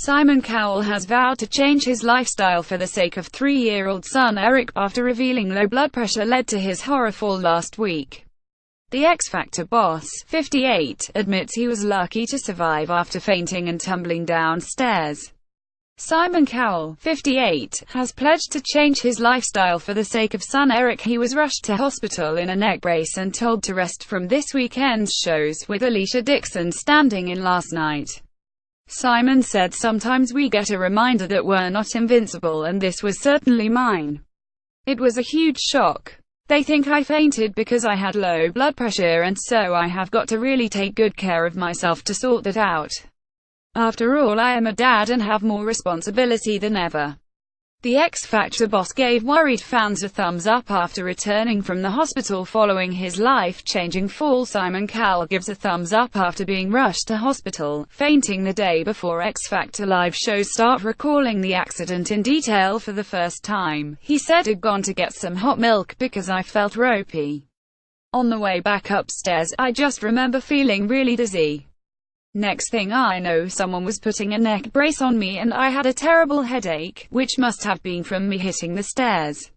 Simon Cowell has vowed to change his lifestyle for the sake of three-year-old son Eric, after revealing low blood pressure led to his horror fall last week. The X Factor boss, 58, admits he was lucky to survive after fainting and tumbling downstairs. Simon Cowell, 58, has pledged to change his lifestyle for the sake of son Eric. He was rushed to hospital in a neck brace and told to rest from this weekend's shows, with Alicia Dixon standing in last night. Simon said, "Sometimes we get a reminder that we're not invincible, and this was certainly mine. It was a huge shock. They think I fainted because I had low blood pressure, and so I have got to really take good care of myself to sort that out. After all, I am a dad and have more responsibility than ever." The X Factor boss gave worried fans a thumbs up after returning from the hospital following his life-changing fall. Simon Cowell gives a thumbs up after being rushed to hospital, fainting the day before X Factor live shows start. Recalling the accident in detail for the first time, he said, "I'd gone to get some hot milk because I felt ropey. On the way back upstairs, I just remember feeling really dizzy. Next thing I know, someone was putting a neck brace on me and I had a terrible headache, which must have been from me hitting the stairs.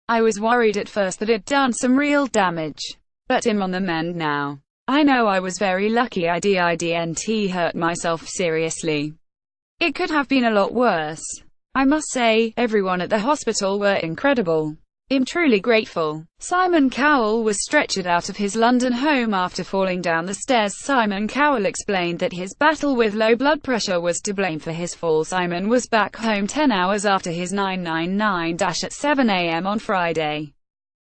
I was worried at first that it'd done some real damage. But I'm on the mend now. I know I was very lucky I didn't hurt myself seriously. It could have been a lot worse. I must say, everyone at the hospital were incredible. I'm truly grateful." Simon Cowell was stretchered out of his London home after falling down the stairs. Simon Cowell explained that his battle with low blood pressure was to blame for his fall. Simon was back home 10 hours after his 999 dash at 7 a.m. on Friday.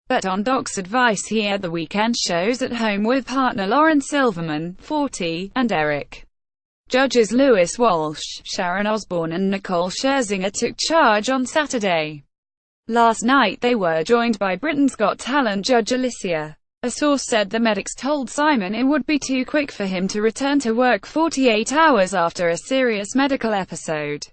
But on Doc's advice, he had the weekend shows at home with partner Lauren Silverman, 40, and Eric. Judges Lewis Walsh, Sharon Osbourne and Nicole Scherzinger took charge on Saturday. Last night they were joined by Britain's Got Talent judge Alicia. A source said the medics told Simon it would be too quick for him to return to work 48 hours after a serious medical episode.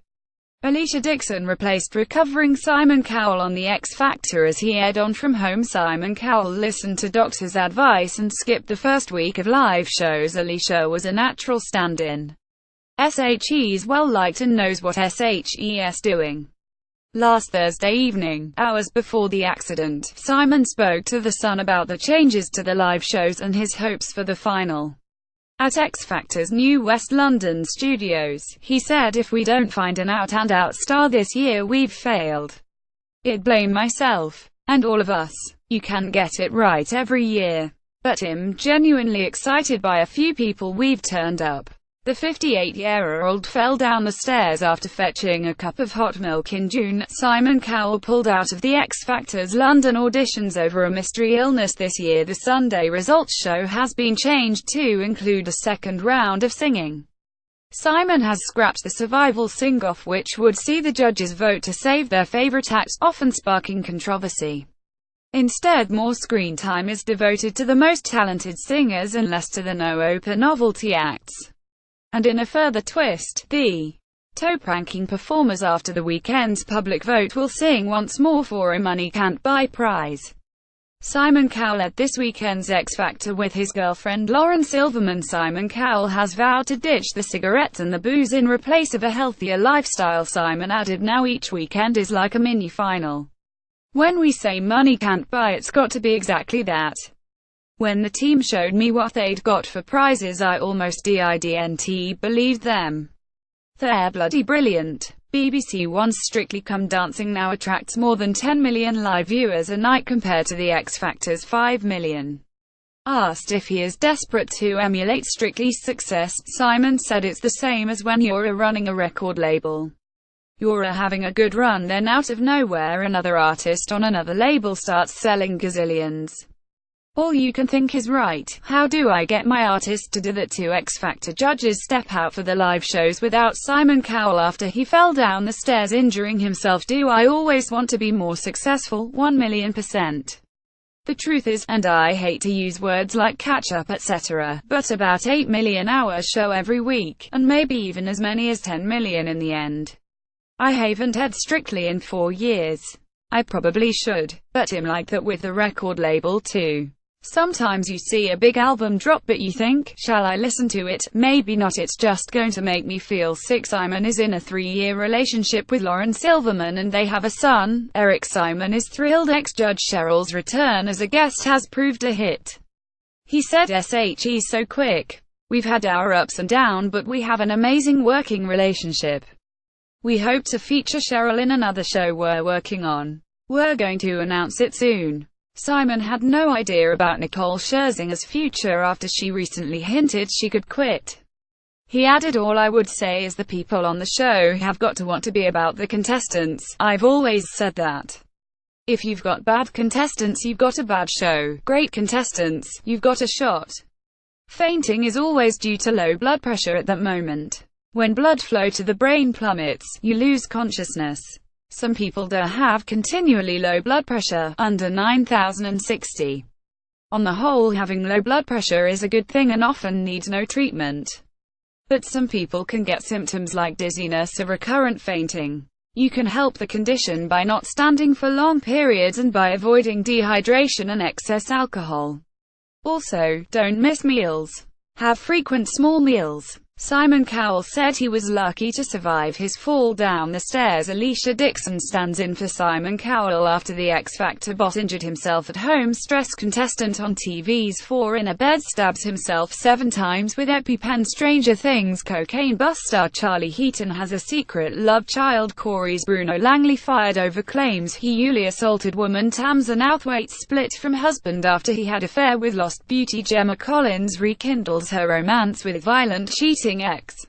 Alicia Dixon replaced recovering Simon Cowell on the X Factor as he aired on from home. Simon Cowell listened to doctor's advice and skipped the first week of live shows. Alicia was a natural stand-in. SHE's well liked and knows what SHE's doing. Last Thursday evening, hours before the accident, Simon spoke to The Sun about the changes to the live shows and his hopes for the final. At X Factor's new West London studios, he said, "If we don't find an out-and-out star this year, we've failed. I'd blame myself. And all of us. You can't get it right every year. But I'm genuinely excited by a few people we've turned up." The 58-year-old fell down the stairs after fetching a cup of hot milk in June. Simon Cowell pulled out of the X Factor's London auditions over a mystery illness this year. The Sunday results show has been changed to include a second round of singing. Simon has scrapped the survival sing-off, which would see the judges vote to save their favorite act, often sparking controversy. Instead, more screen time is devoted to the most talented singers and less to the no-open novelty acts. And in a further twist, the top-ranking performers after the weekend's public vote will sing once more for a Money Can't Buy prize. Simon Cowell led this weekend's X Factor with his girlfriend Lauren Silverman. Simon Cowell has vowed to ditch the cigarettes and the booze in replace of a healthier lifestyle. Simon added, "Now each weekend is like a mini-final. When we say money can't buy, it's got to be exactly that. When the team showed me what they'd got for prizes, I almost didn't believe them. They're bloody brilliant." BBC One's Strictly Come Dancing now attracts more than 10 million live viewers a night compared to the X Factor's 5 million. Asked if he is desperate to emulate Strictly's success, Simon said, "It's the same as when you're running a record label. You're having a good run, then out of nowhere another artist on another label starts selling gazillions. All you can think is, right, how do I get my artist to do that?" Two X Factor judges step out for the live shows without Simon Cowell after he fell down the stairs injuring himself. "Do I always want to be more successful? 1,000,000%. The truth is, and I hate to use words like catch up etc., but about 8 million hour show every week, and maybe even as many as 10 million in the end. I haven't had Strictly in 4 years. I probably should, but I'm like that with the record label too. Sometimes you see a big album drop but you think, shall I listen to it? Maybe not, it's just going to make me feel sick. Simon is in a 3-year relationship with Lauren Silverman and they have a son, Eric. Simon is thrilled ex-judge Cheryl's return as a guest has proved a hit. He said, "She's so quick. We've had our ups and downs, but we have an amazing working relationship. We hope to feature Cheryl in another show we're working on. We're going to announce it soon." Simon had no idea about Nicole Scherzinger's future after she recently hinted she could quit. He added, "All I would say is the people on the show have got to want to be about the contestants. I've always said that. If you've got bad contestants, you've got a bad show. Great contestants, you've got a shot." Fainting is always due to low blood pressure at that moment. When blood flow to the brain plummets, you lose consciousness. Some people do have continually low blood pressure, under 9060. On the whole, having low blood pressure is a good thing and often needs no treatment. But some people can get symptoms like dizziness or recurrent fainting. You can help the condition by not standing for long periods and by avoiding dehydration and excess alcohol. Also, don't miss meals. Have frequent small meals. Simon Cowell said he was lucky to survive his fall down the stairs. Alicia Dixon stands in for Simon Cowell after the X Factor boss injured himself at home. Stressed contestant on TV's 4 in a bed stabs himself 7 times with EpiPen. Stranger Things cocaine bust star Charlie Heaton has a secret love child. Corey's Bruno Langley fired over claims he Yulia assaulted woman. Tamza Outhwaite split from husband after he had affair with Lost Beauty. Gemma Collins rekindles her romance with violent cheating ex.